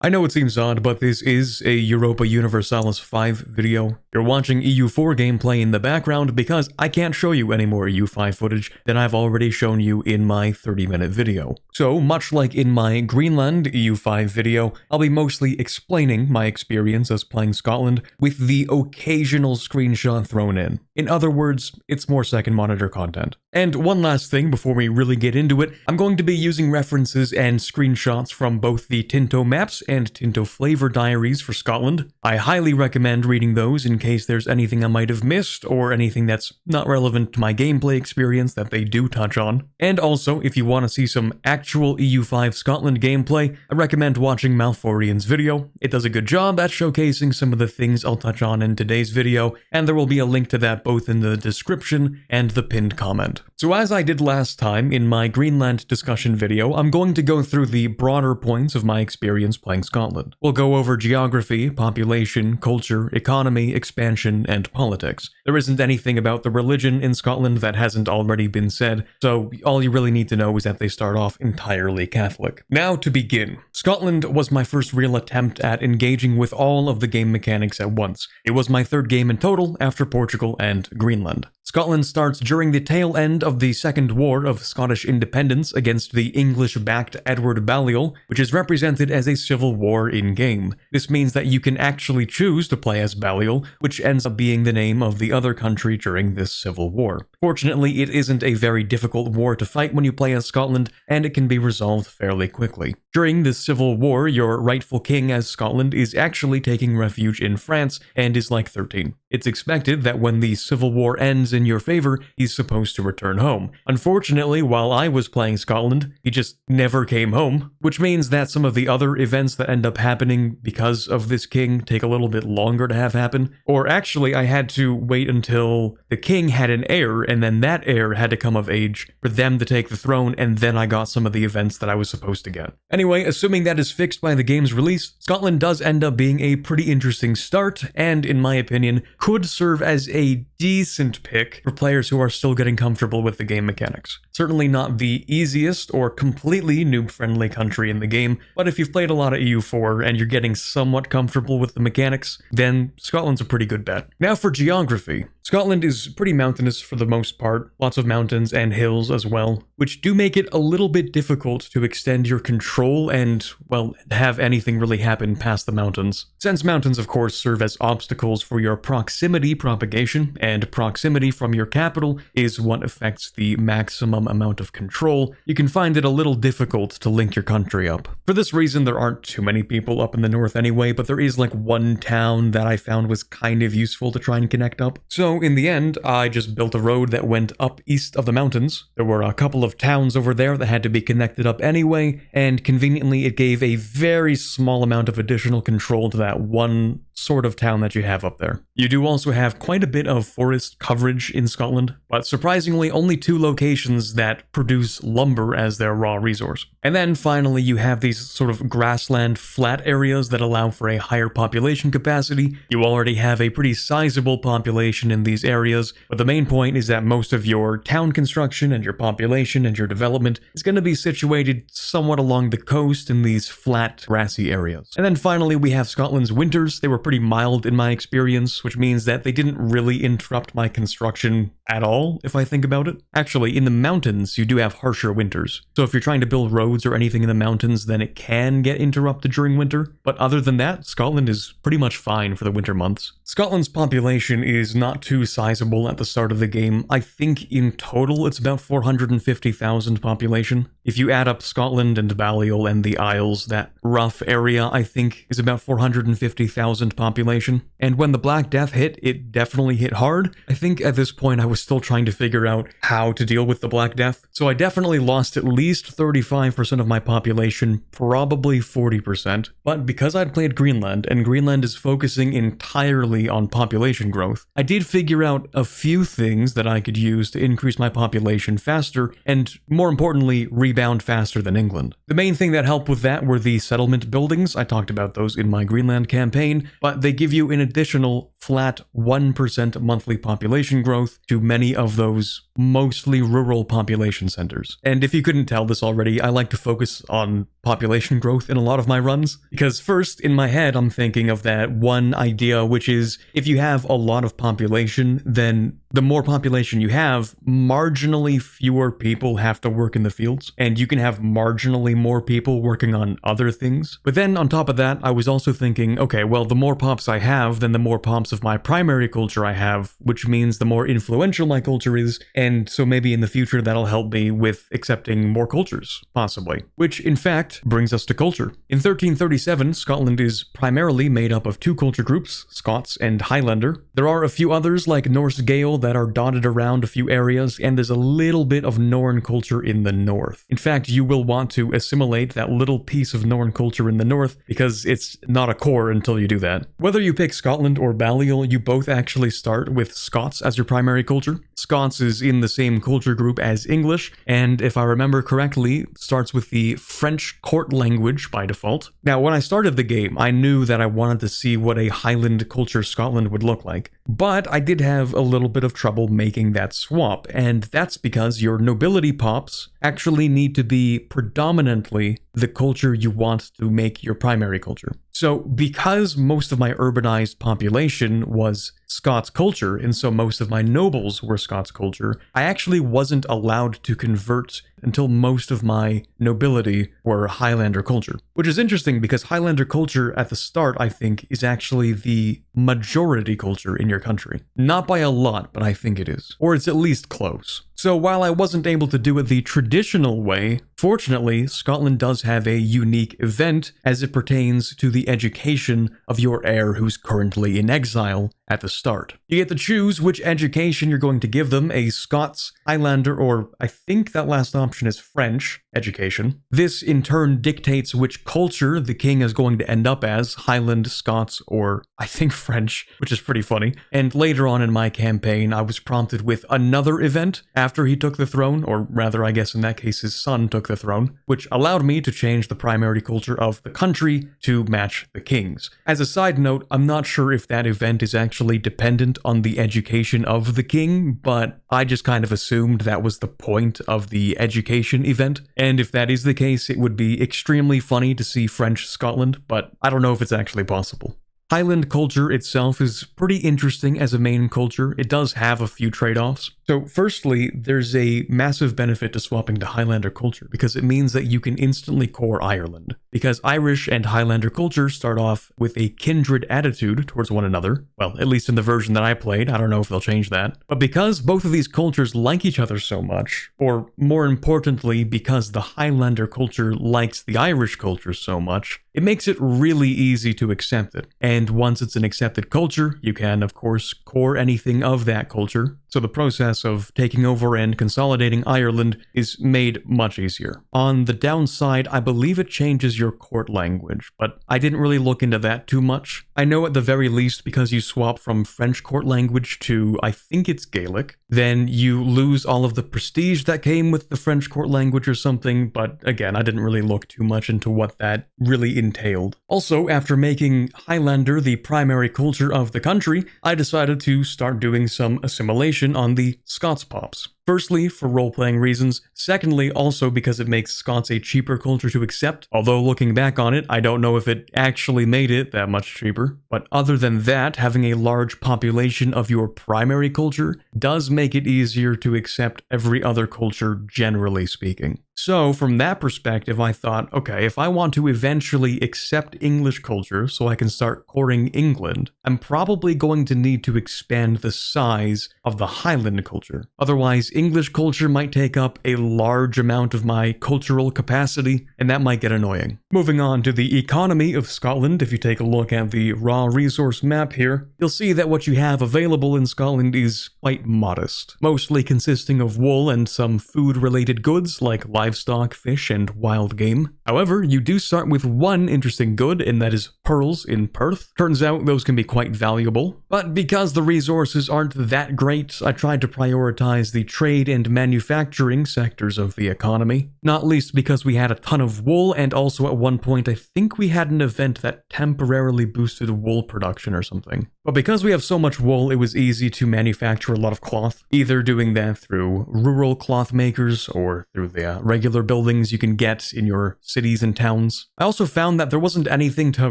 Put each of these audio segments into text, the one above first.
I know it seems odd, but this is a Europa Universalis 5 video. You're watching EU4 gameplay in the background because I can't show you any more EU5 footage than I've already shown you in my 30-minute video. So, much like in my Greenland EU5 video, I'll be mostly explaining my experience as playing Scotland with the occasional screenshot thrown in. In other words, it's more second monitor content. And one last thing before we really get into it, I'm going to be using references and screenshots from both the Tinto maps and Tinto flavor diaries for Scotland. I highly recommend reading those in case there's anything I might have missed or anything that's not relevant to my gameplay experience that they do touch on. And also, if you want to see some actual EU5 Scotland gameplay, I recommend watching Malforian's video. It does a good job at showcasing some of the things I'll touch on in today's video, and there will be a link to that both in the description and the pinned comment. So as I did last time in my Greenland discussion video, I'm going to go through the broader points of my experience playing Scotland. We'll go over geography, population, culture, economy, expansion, and politics. There isn't anything about the religion in Scotland that hasn't already been said, so all you really need to know is that they start off entirely Catholic. Now to begin. Scotland was my first real attempt at engaging with all of the game mechanics at once. It was my third game in total after Portugal and Greenland. Scotland starts during the tail end of the Second War of Scottish Independence against the English-backed Edward Balliol, which is represented as a civil war in-game. This means that you can actually choose to play as Balliol, which ends up being the name of the other country during this civil war. Fortunately, it isn't a very difficult war to fight when you play as Scotland, and it can be resolved fairly quickly. During this civil war, your rightful king as Scotland is actually taking refuge in France and is like 13. It's expected that when the civil war ends in your favor, he's supposed to return home. Unfortunately, while I was playing Scotland, he just never came home, which means that some of the other events that end up happening because of this king take a little bit longer to have happen. Or actually, I had to wait until the king had an heir, and then that heir had to come of age for them to take the throne, and then I got some of the events that I was supposed to get. Anyway, assuming that is fixed by the game's release, Scotland does end up being a pretty interesting start, and in my opinion, could serve as a decent pick for players who are still getting comfortable with the game mechanics. Certainly not the easiest or completely noob-friendly country in the game, but if you've played a lot of EU4 and you're getting somewhat comfortable with the mechanics, then Scotland's a pretty good bet. Now for geography. Scotland is pretty mountainous for the most part, lots of mountains and hills as well, which do make it a little bit difficult to extend your control and, well, have anything really happen past the mountains. Since mountains of course serve as obstacles for your proximity propagation, and proximity from your capital is what affects the maximum amount of control, you can find it a little difficult to link your country up. For this reason, there aren't too many people up in the north anyway, but there is like one town that I found was kind of useful to try and connect up. So in the end, I just built a road that went up east of the mountains. There were a couple of towns over there that had to be connected up anyway, and conveniently it gave a very small amount of additional control to that one sort of town that you have up there. You do also have quite a bit of forest coverage in Scotland, but surprisingly only 2 locations that produce lumber as their raw resource. And then finally you have these sort of grassland flat areas that allow for a higher population capacity. You already have a pretty sizable population in these areas, but the main point is that most of your town construction and your population and your development is going to be situated somewhat along the coast in these flat grassy areas. And then finally we have Scotland's winters. They were pretty mild in my experience, which means that they didn't really interrupt my construction at all, if I think about it. Actually, in the mountains, you do have harsher winters. So if you're trying to build roads or anything in the mountains, then it can get interrupted during winter. But other than that, Scotland is pretty much fine for the winter months. Scotland's population is not too sizable at the start of the game. I think in total it's about 450,000 population. If you add up Scotland and Balliol and the Isles, that rough area I think is about 450,000 population. And when the Black Death hit, it definitely hit hard. I think at this point I was still trying to figure out how to deal with the Black Death. So I definitely lost at least 35% of my population, probably 40%. But because I'd played Greenland, and Greenland is focusing entirely on population growth, I did figure out a few things that I could use to increase my population faster, and more importantly, rebound faster than England. The main thing that helped with that were the settlement buildings. I talked about those in my Greenland campaign, but they give you an additional flat 1% monthly population growth to many of those mostly rural population centers. And if you couldn't tell this already, I like to focus on population growth in a lot of my runs, because first, in my head, I'm thinking of that one idea, which is if you have a lot of population, then the more population you have, marginally fewer people have to work in the fields, and you can have marginally more people working on other things. But then on top of that, I was also thinking, okay, well, the more pops I have, then the more pops of my primary culture I have, which means the more influential my culture is, and so maybe in the future that'll help me with accepting more cultures, possibly. Which, in fact, brings us to culture. In 1337, Scotland is primarily made up of two culture groups, Scots and Highlander. There are a few others like Norse Gael that are dotted around a few areas, and there's a little bit of Norn culture in the north. In fact, you will want to assimilate that little piece of Norn culture in the north, because it's not a core until you do that. Whether you pick Scotland or Balliol, you both actually start with Scots as your primary culture. Scots is in the same culture group as English, and if I remember correctly, starts with the French court language by default. Now, when I started the game, I knew that I wanted to see what a Highland culture Scotland would look like, but I did have a little bit of trouble making that swap, and that's because your nobility pops actually need to be predominantly the culture you want to make your primary culture. So because most of my urbanized population was Scots culture, and so most of my nobles were Scots culture, I actually wasn't allowed to convert until most of my nobility were Highlander culture. Which is interesting because Highlander culture at the start, I think, is actually the majority culture in your country. Not by a lot, but I think it is. Or it's at least close. So while I wasn't able to do it the traditional way, fortunately, Scotland does have a unique event as it pertains to the education of your heir who's currently in exile at the start. You get to choose which education you're going to give them, a Scots, Highlander, or I think that last option is French education. This in turn dictates which culture the king is going to end up as, Highland, Scots, or I think French, which is pretty funny. And later on in my campaign, I was prompted with another event after he took the throne, or rather I guess in that case his son took the throne, which allowed me to change the primary culture of the country to match the king's. As a side note, I'm not sure if that event is actually dependent on the education of the king, but I just kind of assumed that was the point of the education event. And if that is the case, it would be extremely funny to see French Scotland, but I don't know if it's actually possible. Highland culture itself is pretty interesting as a main culture. It does have a few trade-offs. So firstly, there's a massive benefit to swapping to Highlander culture because it means that you can instantly core Ireland. Because Irish and Highlander culture start off with a kindred attitude towards one another. Well, at least in the version that I played. I don't know if they'll change that. But because both of these cultures like each other so much, or more importantly, because the Highlander culture likes the Irish culture so much, it makes it really easy to accept it. And once it's an accepted culture, you can, of course, core anything of that culture. So the process of taking over and consolidating Ireland is made much easier. On the downside, I believe it changes your court language, but I didn't really look into that too much. I know at the very least because you swap from French court language to, I think it's Gaelic, then you lose all of the prestige that came with the French court language or something, but again, I didn't really look too much into what that really entailed. Also, after making Highlander the primary culture of the country, I decided to start doing some assimilation on the Scots pops. Firstly, for role-playing reasons. Secondly, also because it makes Scots a cheaper culture to accept. Although looking back on it, I don't know if it actually made it that much cheaper. But other than that, having a large population of your primary culture does make it easier to accept every other culture, generally speaking. So from that perspective, I thought, okay, if I want to eventually accept English culture so I can start coring England, I'm probably going to need to expand the size of the Highland culture. Otherwise, English culture might take up a large amount of my cultural capacity, and that might get annoying. Moving on to the economy of Scotland, if you take a look at the raw resource map here, you'll see that what you have available in Scotland is quite modest, mostly consisting of wool and some food-related goods like livestock, fish, and wild game. However, you do start with one interesting good, and that is pearls in Perth. Turns out those can be quite valuable, but because the resources aren't that great, I tried to prioritize the trade and manufacturing sectors of the economy, not least because we had a ton of wool, and also at one point I think we had an event that temporarily boosted wool production or something. But because we have so much wool, it was easy to manufacture a lot of cloth, either doing that through rural cloth makers or through the regular buildings you can get in your cities and towns. I also found that there wasn't anything to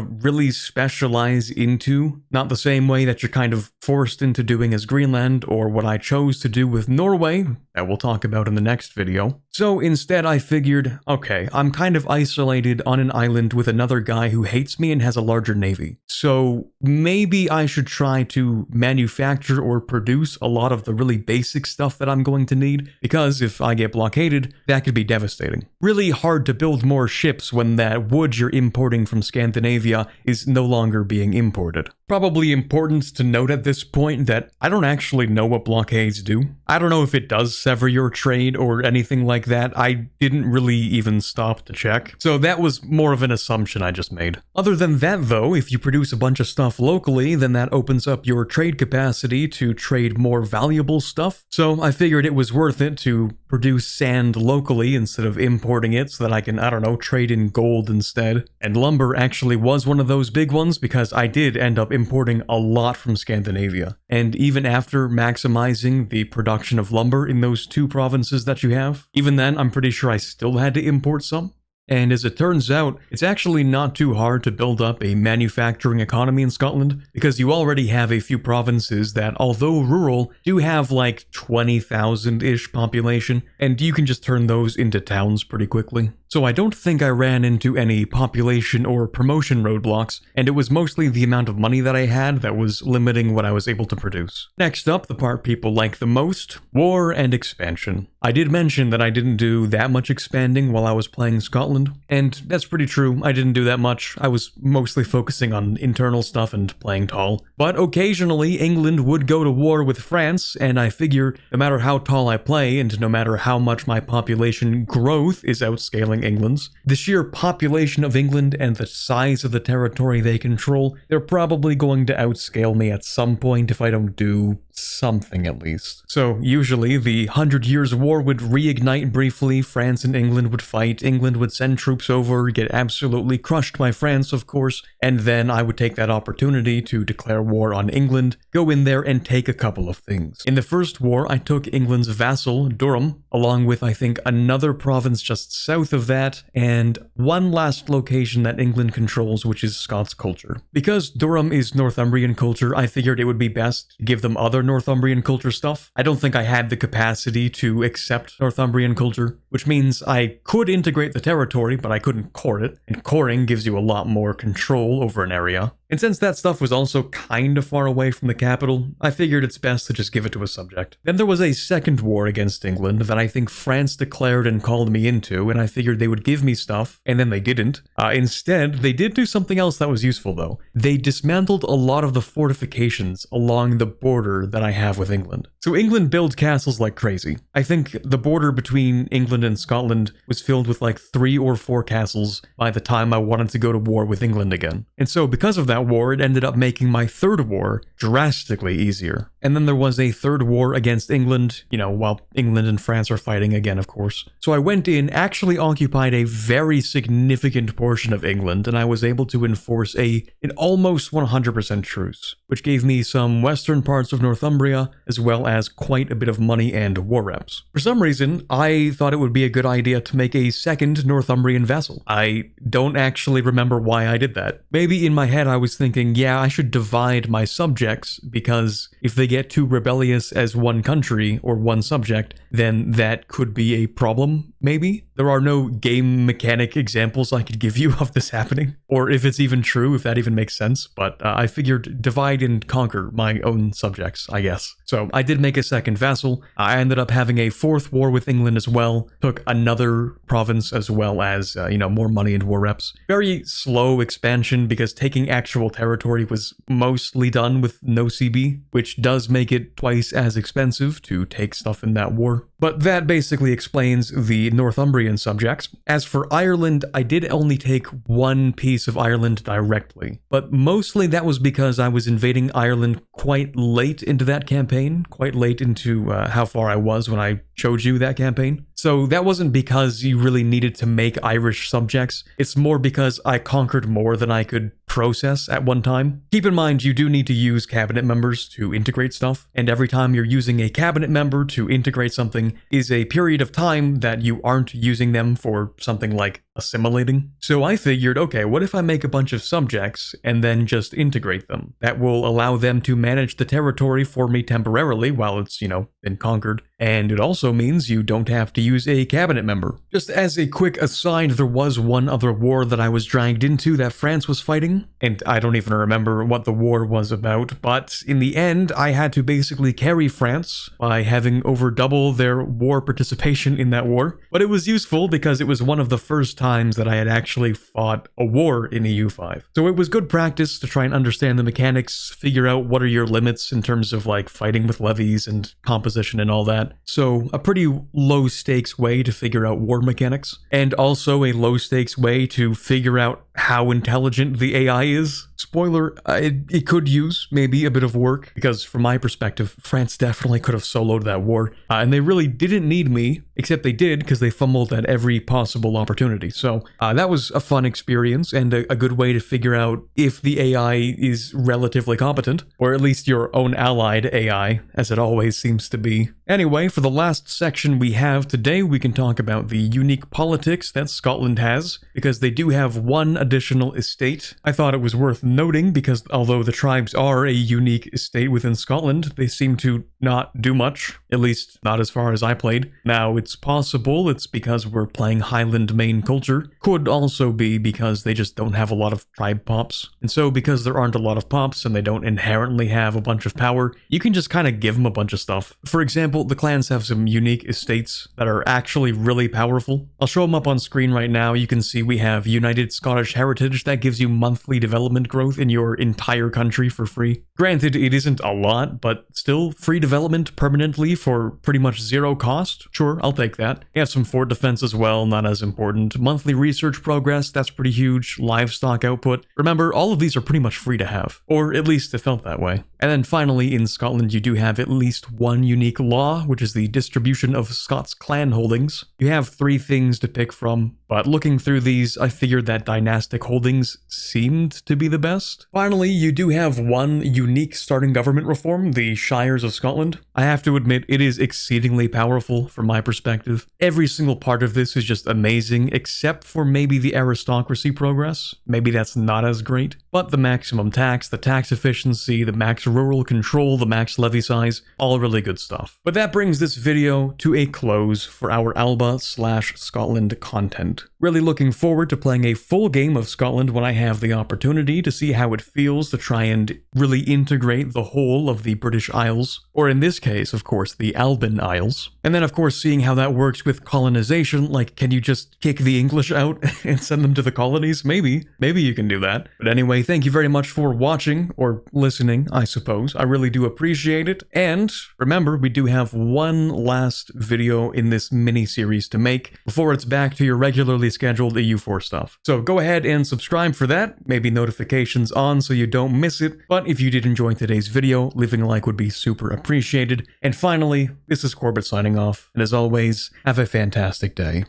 really specialize into, not the same way that you're kind of forced into doing as Greenland or what I chose to do with Norway, that we'll talk about in the next video. So instead I figured, okay, I'm kind of isolated on an island with another guy who hates me and has a larger navy. So maybe I should try to manufacture or produce a lot of the really basic stuff that I'm going to need, because if I get blockaded, that could be devastating. Really hard to build more ships when that wood you're importing from Scandinavia is no longer being imported. Probably important to note at this point that I don't actually know what blockades do. I don't know if it does sever your trade or anything like that. I didn't really even stop to check. So that was more of an assumption I just made. Other than that though, if you produce a bunch of stuff locally, then that opens up your trade capacity to trade more valuable stuff. So I figured it was worth it to produce sand locally instead of importing it so that I can, I don't know, trade in gold instead. And lumber actually was one of those big ones because I did end up importing a lot from Scandinavia. And even after maximizing the production of lumber in those two provinces that you have, even then I'm pretty sure I still had to import some. And as it turns out, it's actually not too hard to build up a manufacturing economy in Scotland, because you already have a few provinces that, although rural, do have like 20,000-ish population, and you can just turn those into towns pretty quickly. So I don't think I ran into any population or promotion roadblocks, and it was mostly the amount of money that I had that was limiting what I was able to produce. Next up, the part people like the most, war and expansion. I did mention that I didn't do that much expanding while I was playing Scotland, and that's pretty true. I didn't do that much. I was mostly focusing on internal stuff and playing tall. But occasionally, England would go to war with France, and I figure no matter how tall I play, and no matter how much my population growth is outscaling England's, the sheer population of England and the size of the territory they control, they're probably going to outscale me at some point if I don't do something at least. So usually the 100 Years' War would reignite briefly, France and England would fight, England would send troops over, get absolutely crushed by France of course, and then I would take that opportunity to declare war on England, go in there and take a couple of things. In the first war I took England's vassal, Durham, along with I think another province just south of that, and one last location that England controls, which is Scots culture. Because Durham is Northumbrian culture, I figured it would be best to give them other Northumbrian culture stuff. I don't think I had the capacity to accept Northumbrian culture, which means I could integrate the territory, but I couldn't core it, and coring gives you a lot more control over an area. And since that stuff was also kind of far away from the capital, I figured it's best to just give it to a subject. Then there was a second war against England that I think France declared and called me into, and I figured they would give me stuff, and then they didn't. Instead, they did do something else that was useful though. They dismantled a lot of the fortifications along the border that I have with England. So England builds castles like crazy. I think the border between England and Scotland was filled with like 3 or 4 castles by the time I wanted to go to war with England again. And so because of that war, it ended up making my third war drastically easier. And then there was a third war against England, you know, while England and France are fighting again, of course. So I went in, actually occupied a very significant portion of England, and I was able to enforce an almost 100% truce, which gave me some western parts of Northumbria, as well as quite a bit of money and war reps. For some reason, I thought it would be a good idea to make a second Northumbrian vassal. I don't actually remember why I did that. Maybe in my head I was thinking, yeah, I should divide my subjects, because if they get too rebellious as one country or one subject, then that could be a problem, maybe? There are no game mechanic examples I could give you of this happening, or if it's even true, if that even makes sense, but I figured divide and conquer my own subjects, I guess. So I did make a second vassal. I ended up having a fourth war with England as well, took another province as well as, more money and war reps. Very slow expansion because taking actual territory was mostly done with no CB, which does make it twice as expensive to take stuff in that war. But that basically explains the Northumbrian subjects. As for Ireland, I did only take one piece of Ireland directly, but mostly that was because I was invading Ireland quite late into that campaign, quite late into how far I was when I showed you that campaign. So that wasn't because you really needed to make Irish subjects, it's more because I conquered more than I could process at one time. Keep in mind, you do need to use cabinet members to integrate stuff, and every time you're using a cabinet member to integrate something is a period of time that you aren't using them for something like assimilating. So I figured, okay, what if I make a bunch of subjects and then just integrate them? That will allow them to manage the territory for me temporarily while it's, been conquered. And it also means you don't have to use a cabinet member. Just as a quick aside, there was one other war that I was dragged into that France was fighting, and I don't even remember what the war was about, but in the end, I had to basically carry France by having over double their war participation in that war. But it was useful because it was one of the first times that I had actually fought a war in EU5. So it was good practice to try and understand the mechanics, figure out what are your limits in terms of like fighting with levies and composition and all that. So a pretty low stakes way to figure out war mechanics, and also a low stakes way to figure out how intelligent the AI is. Spoiler, it could use maybe a bit of work, because from my perspective, France definitely could have soloed that war, and they really didn't need me, except they did because they fumbled at every possible opportunity. So that was a fun experience and a good way to figure out if the AI is relatively competent, or at least your own allied AI, as it always seems to be. Anyway, for the last section we have today, we can talk about the unique politics that Scotland has, because they do have one additional estate. I thought it was worth noting because although the tribes are a unique estate within Scotland, they seem to not do much, at least not as far as I played. Now, it's possible it's because we're playing Highland main culture, could also be because they just don't have a lot of tribe pops. And so because there aren't a lot of pops and they don't inherently have a bunch of power, you can just kind of give them a bunch of stuff. For example, the clans have some unique estates that are actually really powerful. I'll show them up on screen right now. You can see we have United Scottish Heritage that gives you monthly development growth in your entire country for free. Granted, it isn't a lot, but still free development permanently for pretty much zero cost. Sure, I'll take that. You have some fort defense as well, not as important. Monthly research progress, that's pretty huge. Livestock output. Remember, all of these are pretty much free to have, or at least it felt that way. And then finally, in Scotland, you do have at least one unique law, which is the distribution of Scots clan holdings. You have 3 things to pick from, but looking through these, I figured that dynastic holdings seemed to be the best. Finally, you do have one unique starting government reform, the Shires of Scotland. I have to admit, it is exceedingly powerful from my perspective. Every single part of this is just amazing, except for maybe the aristocracy progress. Maybe that's not as great. But the maximum tax, the tax efficiency, the max rural control, the max levy size, all really good stuff. But that brings this video to a close for our Alba/Scotland content. Really looking forward to playing a full game of Scotland when I have the opportunity to see how it feels to try and really integrate the whole of the British Isles, or in this case, of course, the Alban Isles. And then, of course, seeing how that works with colonization, like, can you just kick the English out and send them to the colonies? Maybe you can do that. But anyway, thank you very much for watching, or listening, I suppose. I really do appreciate it. And remember, we do have one last video in this mini-series to make before it's back to your regularly scheduled EU4 stuff. So go ahead and subscribe for that, maybe notifications on so you don't miss it. But if you did enjoy today's video, leaving a like would be super appreciated. And finally, this is Corbett signing off, and as always, have a fantastic day.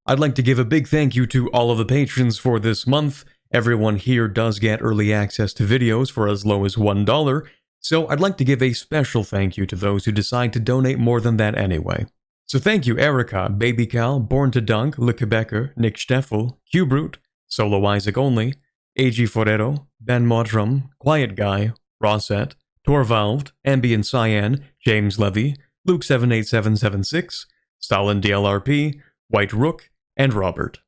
I'd like to give a big thank you to all of the patrons for this month. Everyone here does get early access to videos for as low as $1, so I'd like to give a special thank you to those who decide to donate more than that anyway. So thank you Erica, Baby Cal, Born to Dunk, Le Quebecer, Nick Steffel, Q-Brute, Solo Isaac Only, AG Forero, Ben Modrum, Quiet Guy, Rosset, Torvald, Ambient Cyan, James Levy, Luke78776, Stalin DLRP, White Rook, and Robert.